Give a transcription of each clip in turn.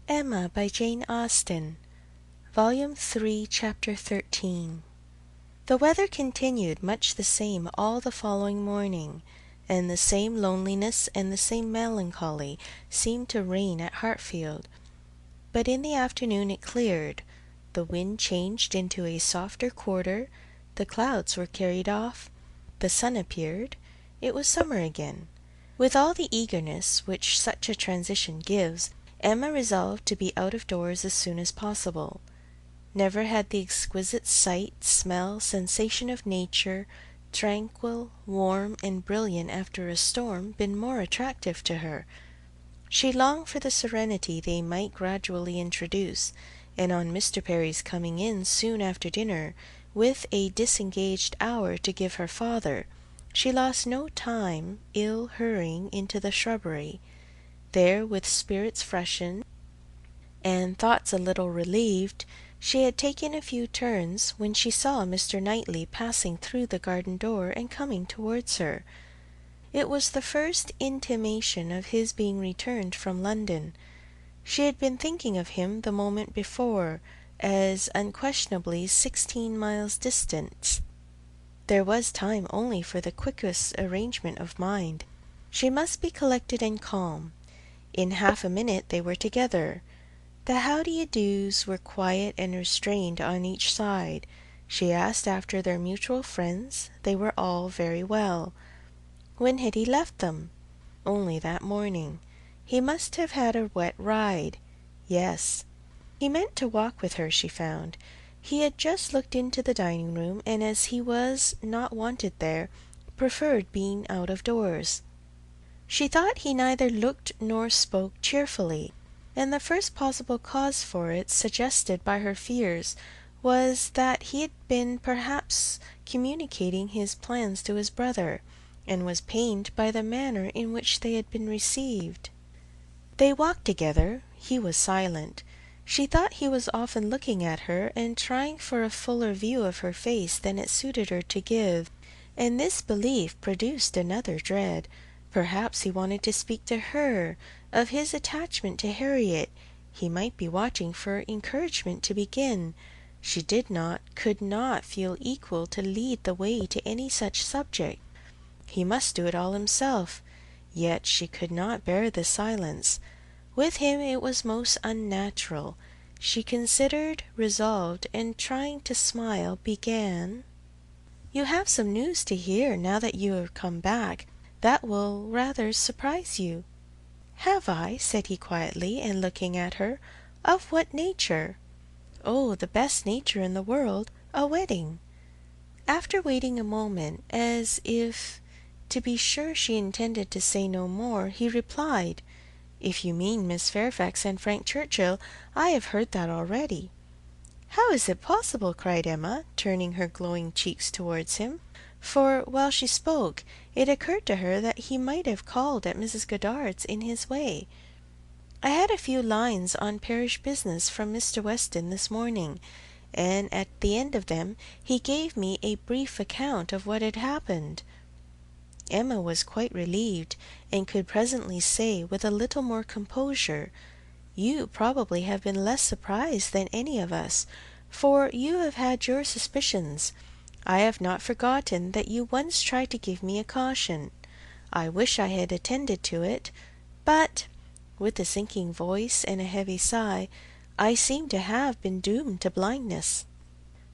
Emma by Jane Austen, Volume 3, Chapter 13. The weather continued much the same all the following morning, and the same loneliness and the same melancholy seemed to reign at Hartfield. But in the afternoon it cleared, the wind changed into a softer quarter, the clouds were carried off, the sun appeared, it was summer again. With all the eagerness which such a transition gives, Emma resolved to be out of doors as soon as possible. Never had the exquisite sight, smell, sensation of nature, tranquil, warm, and brilliant after a storm, been more attractive to her. She longed for the serenity they might gradually introduce, and on Mr. Perry's coming in soon after dinner, with a disengaged hour to give her father, she lost no time hurrying into the shrubbery. There, with spirits freshened, and thoughts a little relieved, she had taken a few turns, when she saw Mr. Knightley passing through the garden door and coming towards her. It was the first intimation of his being returned from London. She had been thinking of him the moment before, as unquestionably 16 miles distant. There was time only for the quickest arrangement of mind. She must be collected and calm. In half a minute they were together. The how-do-you-dos were quiet and restrained on each side. She asked after their mutual friends. They were all very well. When had he left them? Only that morning. He must have had a wet ride. Yes. He meant to walk with her, she found. He had just looked into the dining-room, and as he was not wanted there, preferred being out of doors. She thought he neither looked nor spoke cheerfully, and the first possible cause for it, suggested by her fears, was that he had been perhaps communicating his plans to his brother, and was pained by the manner in which they had been received. They walked together. He was silent. She thought he was often looking at her, and trying for a fuller view of her face than it suited her to give, and this belief produced another dread. Perhaps he wanted to speak to her of his attachment to Harriet. He might be watching for encouragement to begin. She could not feel equal to lead the way to any such subject. He must do it all himself. Yet she could not bear the silence. With him it was most unnatural. She considered, resolved, and trying to smile, began, "You have some news to hear now that you are come back. That will rather surprise you." "Have I?" said he quietly, and looking at her. "Of what nature?" "Oh, the best nature in the world, a wedding." After waiting a moment, as if to be sure she intended to say no more, he replied, "If you mean Miss Fairfax and Frank Churchill, I have heard that already." "How is it possible?" cried Emma, turning her glowing cheeks towards him, for while she spoke it occurred to her that he might have called at Mrs. Goddard's in his way. "I had a few lines on parish business from Mr. Weston this morning, and at the end of them he gave me a brief account of what had happened." Emma was quite relieved, and could presently say with a little more composure, "You probably have been less surprised than any of us, for you have had your suspicions. I have not forgotten that you once tried to give me a caution. I wish I had attended to it, but," with a sinking voice and a heavy sigh, "I seem to have been doomed to blindness."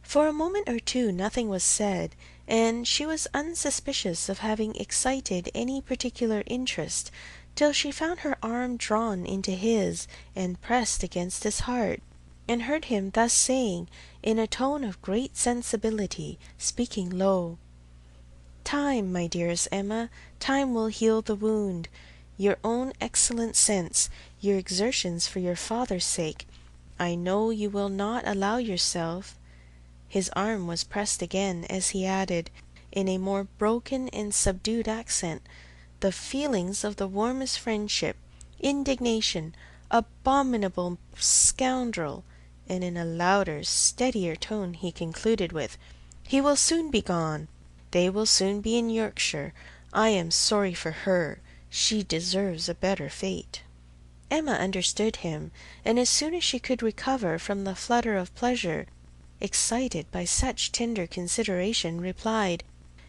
For a moment or two nothing was said, and she was unsuspicious of having excited any particular interest, till she found her arm drawn into his and pressed against his heart, and heard him thus saying, in a tone of great sensibility, speaking low, "Time, my dearest Emma, time will heal the wound. Your own excellent sense, your exertions for your father's sake, I know you will not allow yourself—" His arm was pressed again, as he added, in a more broken and subdued accent, "the feelings of the warmest friendship, indignation, abominable scoundrel," and in a louder, steadier tone he concluded with, "He will soon be gone. They will soon be in Yorkshire. I am sorry for her. She deserves a better fate." Emma understood him, and as soon as she could recover from the flutter of pleasure excited by such tender consideration, replied,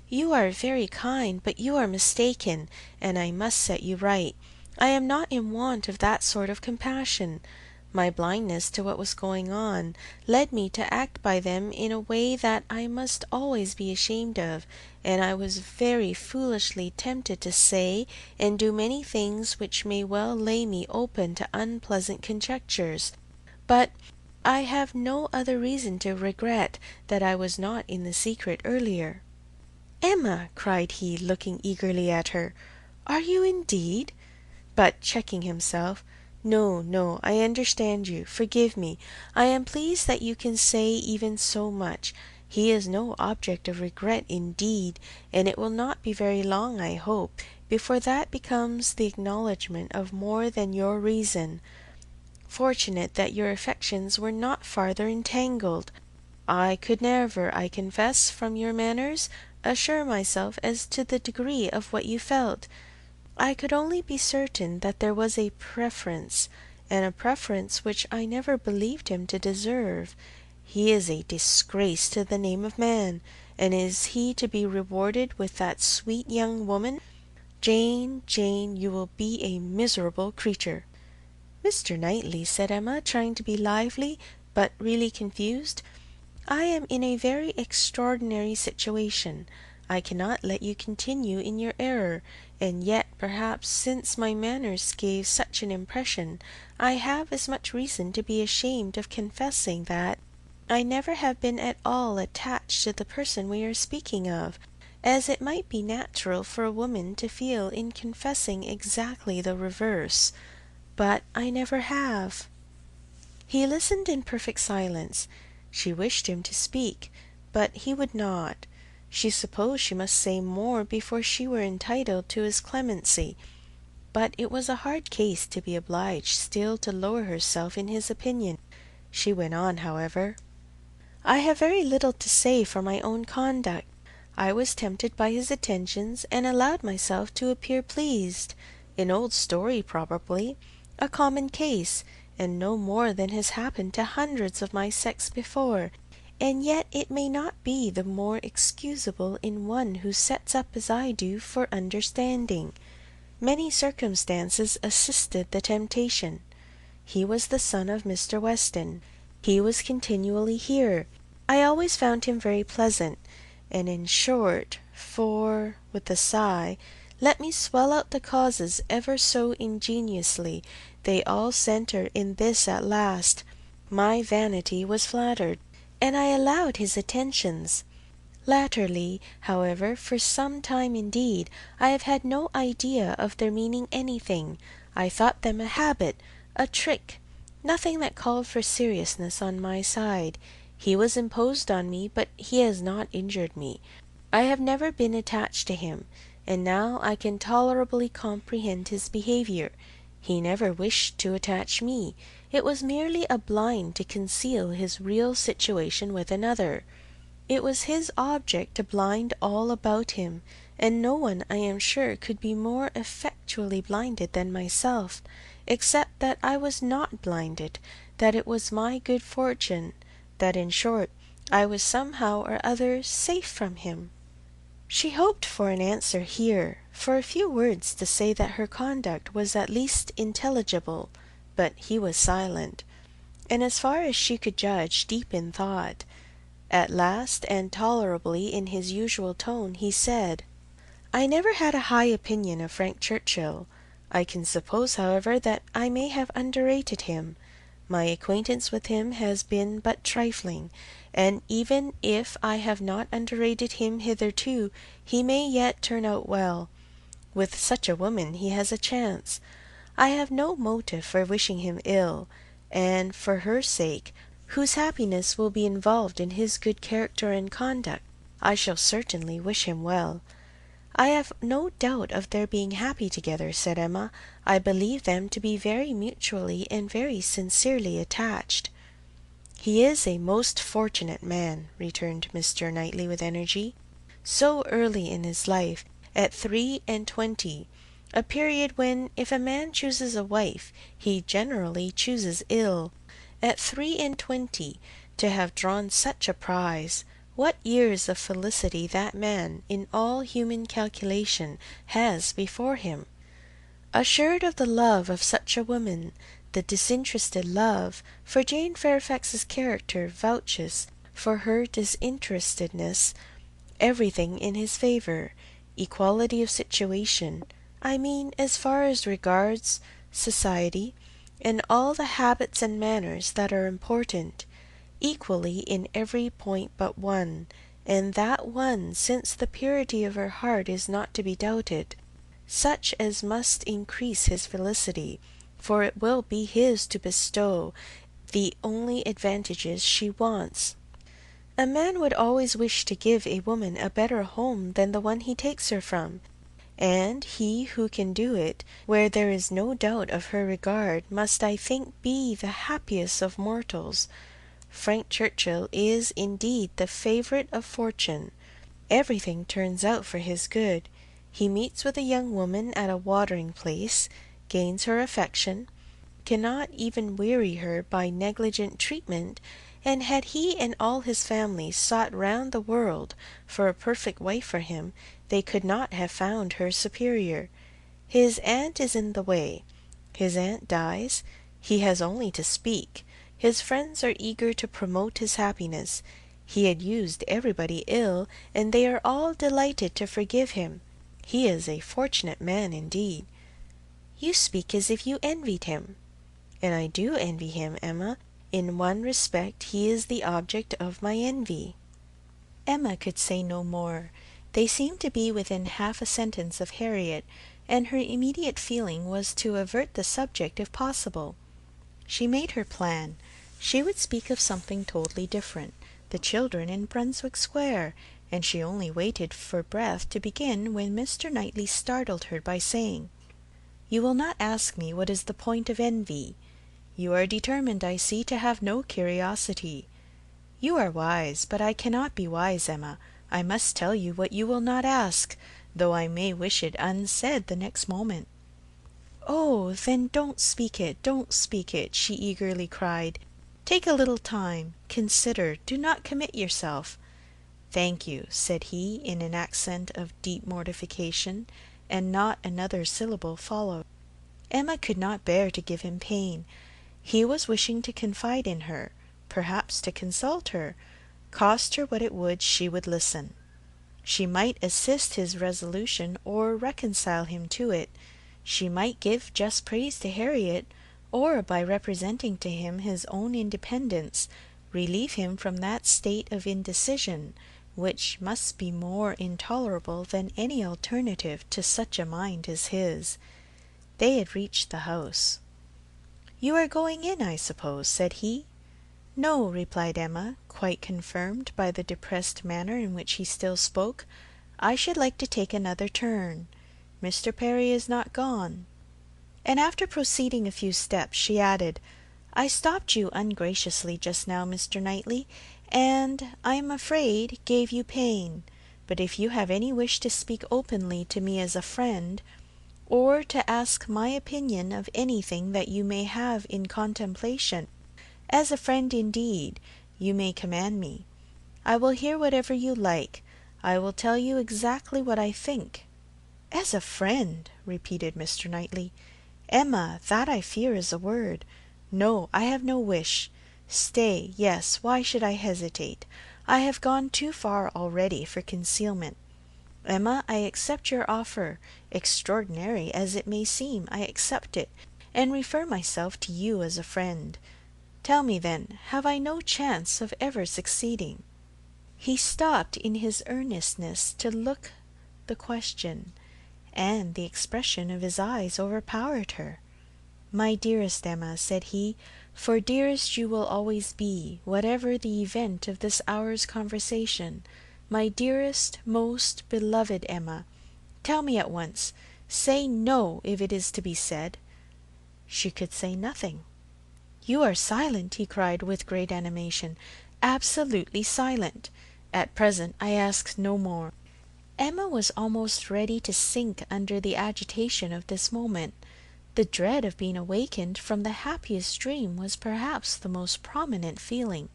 "You are very kind, but you are mistaken, and I must set you right. I am not in want of that sort of compassion. My blindness to what was going on led me to act by them in a way that I must always be ashamed of, and I was very foolishly tempted to say and do many things which may well lay me open to unpleasant conjectures. But I have no other reason to regret that I was not in the secret earlier." "Emma!" cried he, looking eagerly at her, "are you indeed?" But checking himself, "No, no, I understand you. Forgive me. I am pleased that you can say even so much. He is no object of regret indeed, and it will not be very long, I hope, before that becomes the acknowledgment of more than your reason. Fortunate that your affections were not farther entangled. I could never, I confess, from your manners, assure myself as to the degree of what you felt. I could only be certain that there was a preference, and a preference which I never believed him to deserve. He is a disgrace to the name of man, and is he to be rewarded with that sweet young woman? Jane, Jane, you will be a miserable creature." "Mr. Knightley," said Emma, trying to be lively, but really confused, "I am in a very extraordinary situation. I cannot let you continue in your error, and yet, perhaps, since my manners gave such an impression, I have as much reason to be ashamed of confessing that I never have been at all attached to the person we are speaking of, as it might be natural for a woman to feel in confessing exactly the reverse. But I never have." He listened in perfect silence. She wished him to speak, but he would not. She supposed she must say more before she were entitled to his clemency, but it was a hard case to be obliged still to lower herself in his opinion. She went on, however. "I have very little to say for my own conduct. I was tempted by his attentions, and allowed myself to appear pleased. An old story probably, a common case, and no more than has happened to hundreds of my sex before, and yet it may not be the more excusable in one who sets up as I do for understanding. Many circumstances assisted the temptation. He was the son of Mr. Weston. He was continually here. I always found him very pleasant, and in short, for," with a sigh, "let me swell out the causes ever so ingeniously, they all centre in this at last. My vanity was flattered, and I allowed his attentions. Latterly, however, for some time indeed, I have had no idea of their meaning anything. I thought them a habit, a trick, nothing that called for seriousness on my side. He was imposed on me, but he has not injured me. I have never been attached to him, and now I can tolerably comprehend his behaviour. He never wished to attach me. It was merely a blind to conceal his real situation with another. It was his object to blind all about him, and no one, I am sure, could be more effectually blinded than myself, except that I was not blinded, that it was my good fortune, that, in short, I was somehow or other safe from him." She hoped for an answer here, for a few words to say that her conduct was at least intelligible, but he was silent, and as far as she could judge, deep in thought. At last, and tolerably in his usual tone, he said, "I never had a high opinion of Frank Churchill. I can suppose, however, that I may have underrated him. My acquaintance with him has been but trifling, and even if I have not underrated him hitherto, he may yet turn out well. With such a woman he has a chance. I have no motive for wishing him ill, and for her sake, whose happiness will be involved in his good character and conduct, I shall certainly wish him well." "I have no doubt of their being happy together," said Emma. "I believe them to be very mutually and very sincerely attached." "He is a most fortunate man," returned Mr. Knightley with energy. "So early in his life, at 23, a period when, if a man chooses a wife, he generally chooses ill. At 3 and 20, to have drawn such a prize, what years of felicity that man, in all human calculation, has before him! Assured of the love of such a woman, the disinterested love, for Jane Fairfax's character vouches for her disinterestedness, everything in his favour, equality of situation, I mean as far as regards society, and all the habits and manners that are important, equally in every point but one, and that one, since the purity of her heart is not to be doubted, such as must increase his felicity, for it will be his to bestow the only advantages she wants. A man would always wish to give a woman a better home than the one he takes her from, and he who can do it, where there is no doubt of her regard, must, I think, be the happiest of mortals. Frank Churchill is indeed the favourite of fortune. Everything turns out for his good. He meets with a young woman at a watering place, gains her affection, cannot even weary her by negligent treatment, and had he and all his family sought round the world for a perfect wife for him, they could not have found her superior. His aunt is in the way. His aunt dies. He has only to speak. His friends are eager to promote his happiness. He had used everybody ill, and they are all delighted to forgive him. He is a fortunate man indeed. You speak as if you envied him. And I do envy him, Emma. In one respect he is the object of my envy. Emma could say no more. They seemed to be within half a sentence of Harriet, and her immediate feeling was to avert the subject if possible. She made her plan. She would speak of something totally different, the children in Brunswick Square, and she only waited for breath to begin when Mr. Knightley startled her by saying, "You will not ask me what is the point of envy. You are determined, I see, to have no curiosity. You are wise, but I cannot be wise, Emma. I must tell you what you will not ask, though I may wish it unsaid the next moment." "Oh, then don't speak it, don't speak it," she eagerly cried. "Take a little time. Consider. Do not commit yourself." "Thank you," said he, in an accent of deep mortification, and not another syllable followed. Emma could not bear to give him pain. He was wishing to confide in her, perhaps to consult her. Cost her what it would, she would listen. She might assist his resolution or reconcile him to it. She might give just praise to Harriet, or, by representing to him his own independence, relieve him from that state of indecision which must be more intolerable than any alternative to such a mind as his. They had reached the house. "You are going in, I suppose?" said he. "No," replied Emma, quite confirmed by the depressed manner in which he still spoke. "I should like to take another turn. Mr. Perry is not gone." And after proceeding a few steps, she added, "I stopped you ungraciously just now, Mr. Knightley, and, I am afraid, gave you pain. But if you have any wish to speak openly to me as a friend, or to ask my opinion of anything that you may have in contemplation, as a friend indeed, you may command me. I will hear whatever you like. I will tell you exactly what I think." "As a friend," repeated Mr. Knightley. "Emma, that I fear is a word. No, I have no wish. Stay, yes, why should I hesitate? I have gone too far already for concealment. Emma, I accept your offer. Extraordinary as it may seem, I accept it, and refer myself to you as a friend. Tell me, then, have I no chance of ever succeeding?" He stopped in his earnestness to look the question, and the expression of his eyes overpowered her. "My dearest Emma," said he, "for dearest you will always be, whatever the event of this hour's conversation, my dearest, most beloved Emma, tell me at once. Say no, if it is to be said." She could say nothing. "You are silent," he cried with great animation, "absolutely silent. At present I ask no more." Emma was almost ready to sink under the agitation of this moment. The dread of being awakened from the happiest dream was perhaps the most prominent feeling.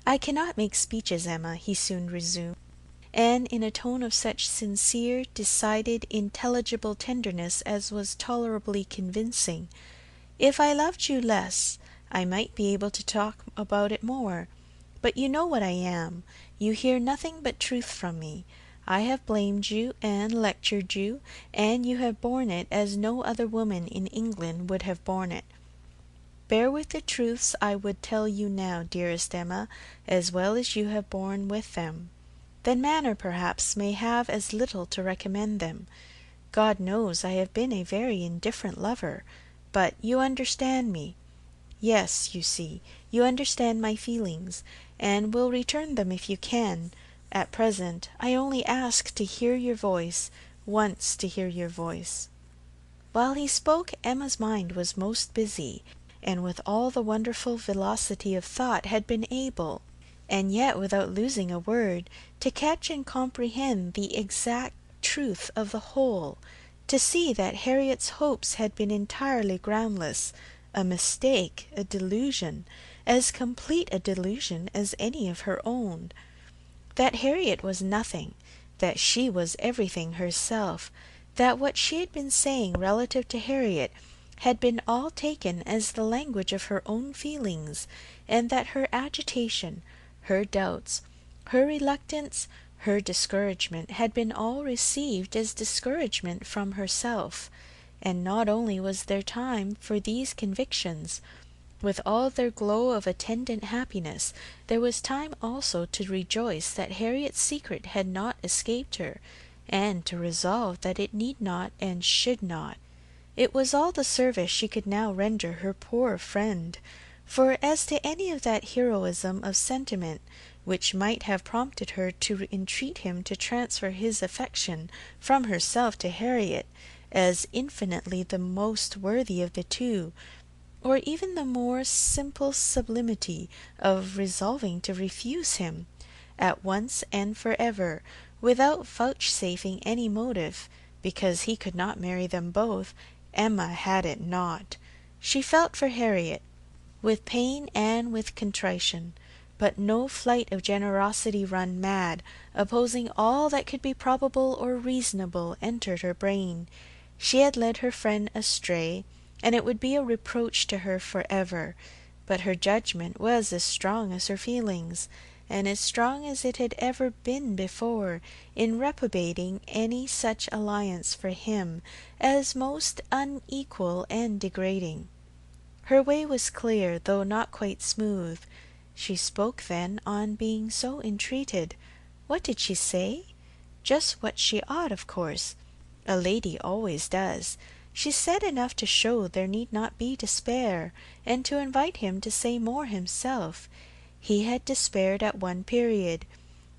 "I cannot make speeches, Emma," he soon resumed, and in a tone of such sincere, decided, intelligible tenderness as was tolerably convincing. "If I loved you less, I might be able to talk about it more. But you know what I am. You hear nothing but truth from me. I have blamed you and lectured you, and you have borne it as no other woman in England would have borne it. Bear with the truths I would tell you now, dearest Emma, as well as you have borne with them. The manner, perhaps, may have as little to recommend them. God knows I have been a very indifferent lover, but you understand me. Yes, you see, you understand my feelings, and will return them if you can. At present, I only ask to hear your voice, once to hear your voice." While he spoke, Emma's mind was most busy, and with all the wonderful velocity of thought had been able, and yet without losing a word, to catch and comprehend the exact truth of the whole, to see that Harriet's hopes had been entirely groundless, a mistake, a delusion, as complete a delusion as any of her own, that Harriet was nothing, that she was everything herself, that what she had been saying relative to Harriet had been all taken as the language of her own feelings, and that her agitation, her doubts, her reluctance, her discouragement had been all received as discouragement from herself. And not only was there time for these convictions, with all their glow of attendant happiness, there was time also to rejoice that Harriet's secret had not escaped her, and to resolve that it need not and should not. It was all the service she could now render her poor friend, for as to any of that heroism of sentiment which might have prompted her to entreat him to transfer his affection from herself to Harriet, as infinitely the most worthy of the two, or even the more simple sublimity of resolving to refuse him, at once and for ever, without vouchsafing any motive, because he could not marry them both, Emma had it not. She felt for Harriet, with pain and with contrition, but no flight of generosity run mad, opposing all that could be probable or reasonable, entered her brain. She had led her friend astray, and it would be a reproach to her for ever, but her judgment was as strong as her feelings, and as strong as it had ever been before, in reprobating any such alliance for him as most unequal and degrading. Her way was clear, though not quite smooth. She spoke then on being so entreated. What did she say? Just what she ought, of course. A lady always does. She said enough to show there need not be despair, and to invite him to say more himself. He had despaired at one period.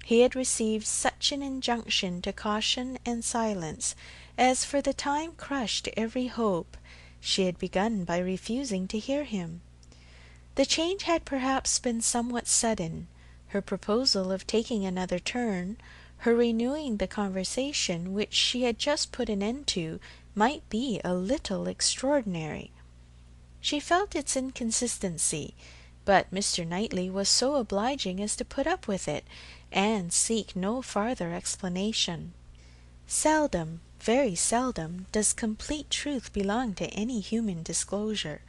He had received such an injunction to caution and silence as for the time crushed every hope. She had begun by refusing to hear him. The change had perhaps been somewhat sudden. Her proposal of taking another turn, her renewing the conversation which she had just put an end to, might be a little extraordinary. She felt its inconsistency, but Mr. Knightley was so obliging as to put up with it, and seek no farther explanation. Seldom, very seldom, does complete truth belong to any human disclosure.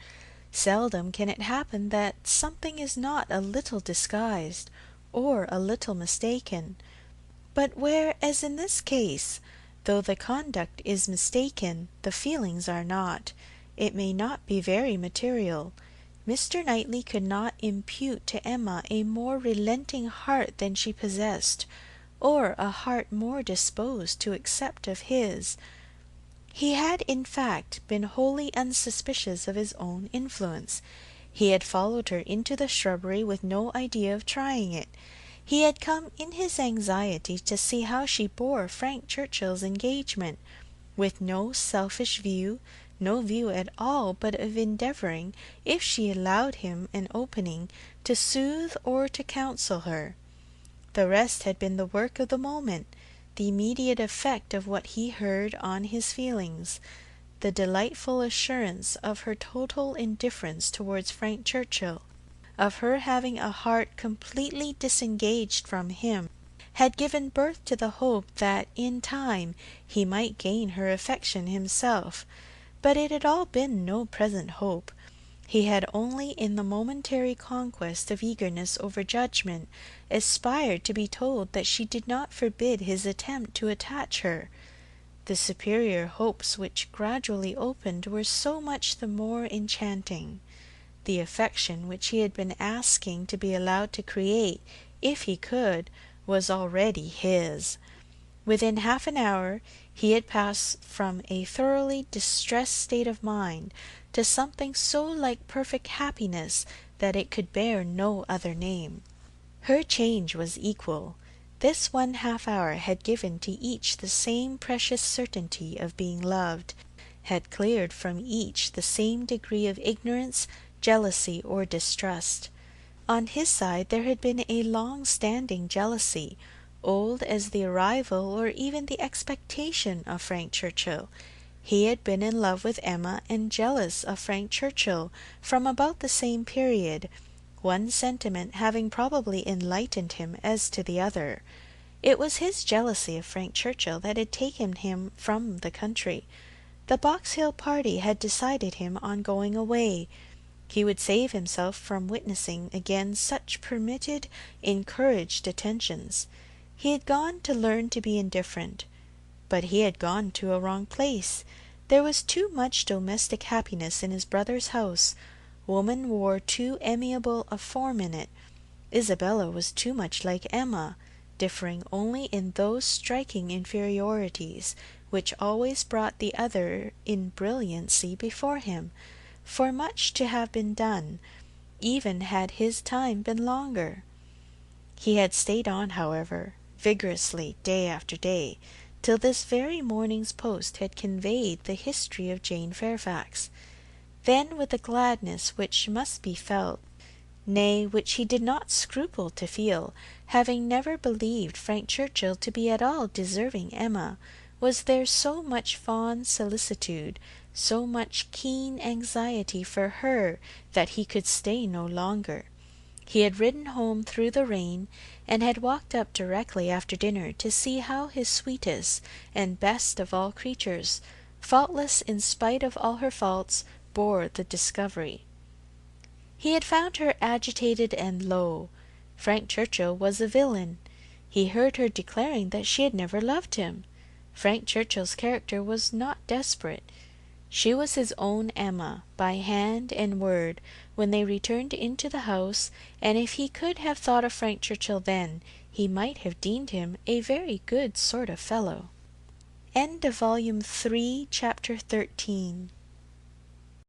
Seldom can it happen that something is not a little disguised, or a little mistaken. But where, as in this case, though the conduct is mistaken, the feelings are not, it may not be very material. Mr. Knightley could not impute to Emma a more relenting heart than she possessed, or a heart more disposed to accept of his. He had, in fact, been wholly unsuspicious of his own influence. He had followed her into the shrubbery with no idea of trying it. He had come in his anxiety to see how she bore Frank Churchill's engagement, with no selfish view, no view at all but of endeavouring, if she allowed him an opening, to soothe or to counsel her. The rest had been the work of the moment. the immediate effect of what he heard on his feelings, the delightful assurance of her total indifference towards Frank Churchill, of her having a heart completely disengaged from him, had given birth to the hope that in time he might gain her affection himself. But it had all been no present hope. He had only in the momentary conquest of eagerness over judgment aspired to be told that she did not forbid his attempt to attach her. The superior hopes which gradually opened were so much the more enchanting. The affection which he had been asking to be allowed to create, if he could, was already his. Within half an hour he had passed from a thoroughly distressed state of mind to something so like perfect happiness that it could bear no other name. Her change was equal. This 1/2 hour had given to each the same precious certainty of being loved, had cleared from each the same degree of ignorance, jealousy, or distrust. On his side there had been a long-standing jealousy, old as the arrival or even the expectation of Frank Churchill. He had been in love with Emma and jealous of Frank Churchill from about the same period, one sentiment having probably enlightened him as to the other. It was his jealousy of Frank Churchill that had taken him from the country. The Box Hill party had decided him on going away. He would save himself from witnessing again such permitted, encouraged attentions. He had gone to learn to be indifferent. But he had gone to a wrong place. There was too much domestic happiness in his brother's house. Woman wore too amiable a form in it. Isabella was too much like Emma, differing only in those striking inferiorities which always brought the other in brilliancy before him, for much to have been done, even had his time been longer. He had stayed on, however, vigorously day after day, till this very morning's post had conveyed the history of Jane Fairfax. Then, with a gladness which must be felt, nay, which he did not scruple to feel, having never believed Frank Churchill to be at all deserving Emma, was there so much fond solicitude, so much keen anxiety for her, that he could stay no longer. He had ridden home through the rain, and had walked up directly after dinner to see how his sweetest and best of all creatures, faultless in spite of all her faults, bore the discovery. He had found her agitated and low. Frank Churchill was a villain. He heard her declaring that she had never loved him. Frank Churchill's character was not desperate. She was his own Emma, by hand and word, when they returned into the house, and if he could have thought of Frank Churchill then, he might have deemed him a very good sort of fellow. End of Volume 3, Chapter 13.